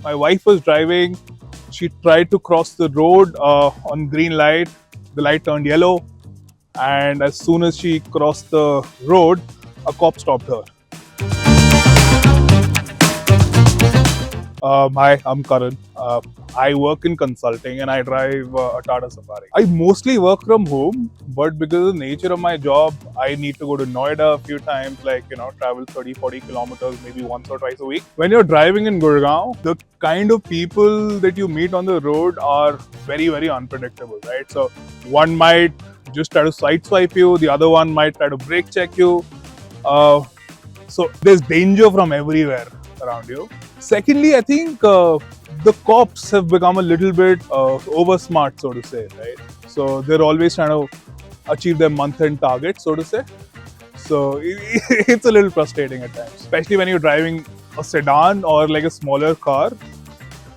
My wife was driving. She tried to cross the road on green light. The light turned yellow, and as soon as she crossed the road, a cop stopped her. Hi, I'm Karan. I work in consulting and I drive a Tata Safari. I mostly work from home, but because of the nature of my job, I need to go to Noida a few times, like, travel 30, 40 kilometers, maybe once or twice a week. When you're driving in Gurgaon, the kind of people that you meet on the road are very, very unpredictable, right? So one might just try to sideswipe you, the other one might try to brake check you. So there's danger from everywhere around you. Secondly, I think the cops have become a little bit over smart, so to say, right? So they're always trying to achieve their month-end target, so to say. So it's a little frustrating at times, especially when you're driving a sedan or like a smaller car.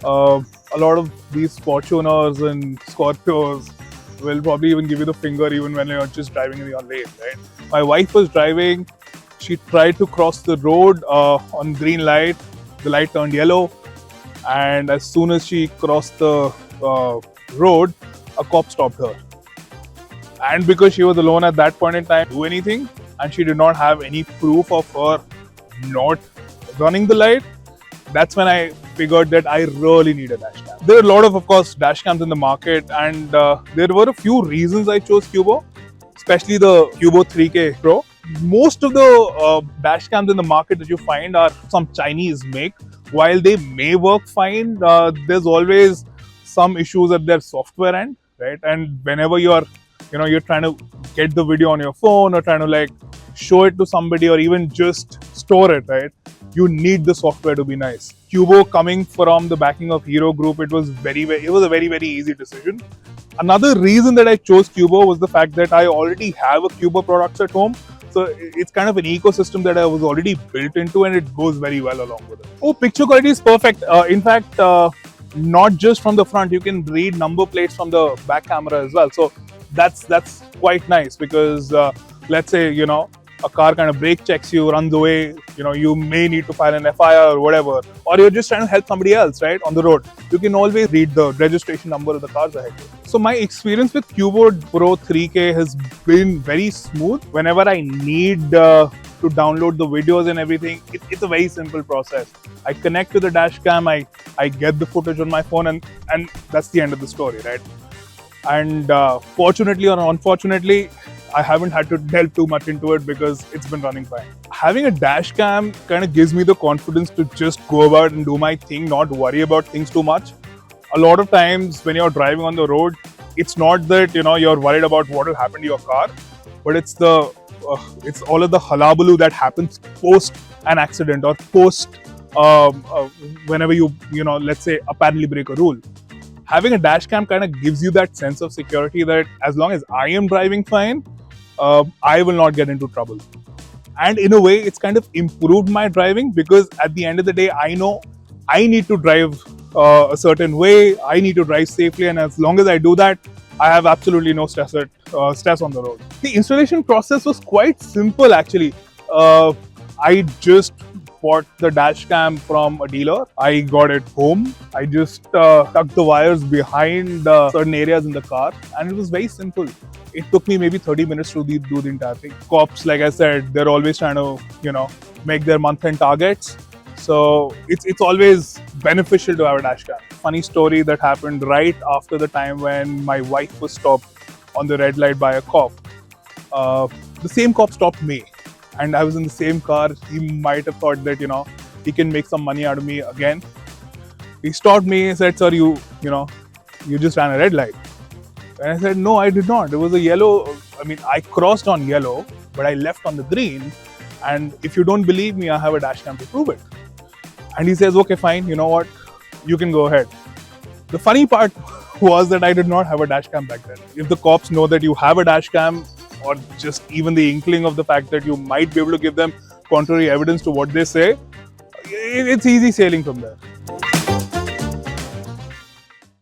A lot of these Fortuners and Scorpios will probably even give you the finger even when you're just driving in your lane, right? My wife was driving. She tried to cross the road on green light. The light turned yellow, and as soon as she crossed the road, a cop stopped her. And because she was alone at that point in time, do anything, and she did not have any proof of her not running the light, that's when I figured that I really need a dash cam. There are a lot of course, dash cams in the market, and there were a few reasons I chose Qubo, especially the Qubo 3K Pro. Most of the dash cams in the market that you find are some Chinese make. While they may work fine, there's always some issues at their software end, right? And whenever you're trying to get the video on your phone or trying to like show it to somebody or even just store it, right? You need the software to be nice. Qubo, coming from the backing of Hero Group, it was a very, very easy decision. Another reason that I chose Qubo was the fact that I already have a Qubo products at home. So it's kind of an ecosystem that I was already built into, and it goes very well along with it. Oh, picture quality is perfect. In fact, not just from the front, you can read number plates from the back camera as well. So that's quite nice because let's say a car kind of brake checks you, runs away, you may need to file an FIR or whatever, or you're just trying to help somebody else, right, on the road. You can always read the registration number of the cars ahead. So my experience with Qubo Pro 3K has been very smooth. Whenever I need to download the videos and everything, it's a very simple process. I connect to the dash cam, I get the footage on my phone, and that's the end of the story, right? And fortunately or unfortunately, I haven't had to delve too much into it because it's been running fine. Having a dash cam kind of gives me the confidence to just go about and do my thing, not worry about things too much. A lot of times when you're driving on the road, it's not that you're worried about what will happen to your car, but it's all of the hullabaloo that happens post an accident or post whenever you let's say apparently break a rule. Having a dash cam kind of gives you that sense of security that as long as I am driving fine, I will not get into trouble. And in a way, it's kind of improved my driving because at the end of the day, I know I need to drive a certain way, I need to drive safely, and as long as I do that, I have absolutely no stress on the road. The installation process was quite simple actually. I just bought the dash cam from a dealer. I got it home. I just tucked the wires behind certain areas in the car, and it was very simple. It took me maybe 30 minutes to do the entire thing. Cops, like I said, they're always trying to make their month-end targets. So it's always beneficial to have a dash cam. Funny story that happened right after the time when my wife was stopped on the red light by a cop. The same cop stopped me, and I was in the same car. He might have thought that he can make some money out of me again. He stopped me and said, "Sir, you just ran a red light." And I said, "No, I did not. It was a yellow. I crossed on yellow, but I left on the green. And if you don't believe me, I have a dash cam to prove it." And he says, "Okay, fine. You know what? You can go ahead." The funny part was that I did not have a dash cam back then. If the cops know that you have a dash cam, or just even the inkling of the fact that you might be able to give them contrary evidence to what they say, it's easy sailing from there.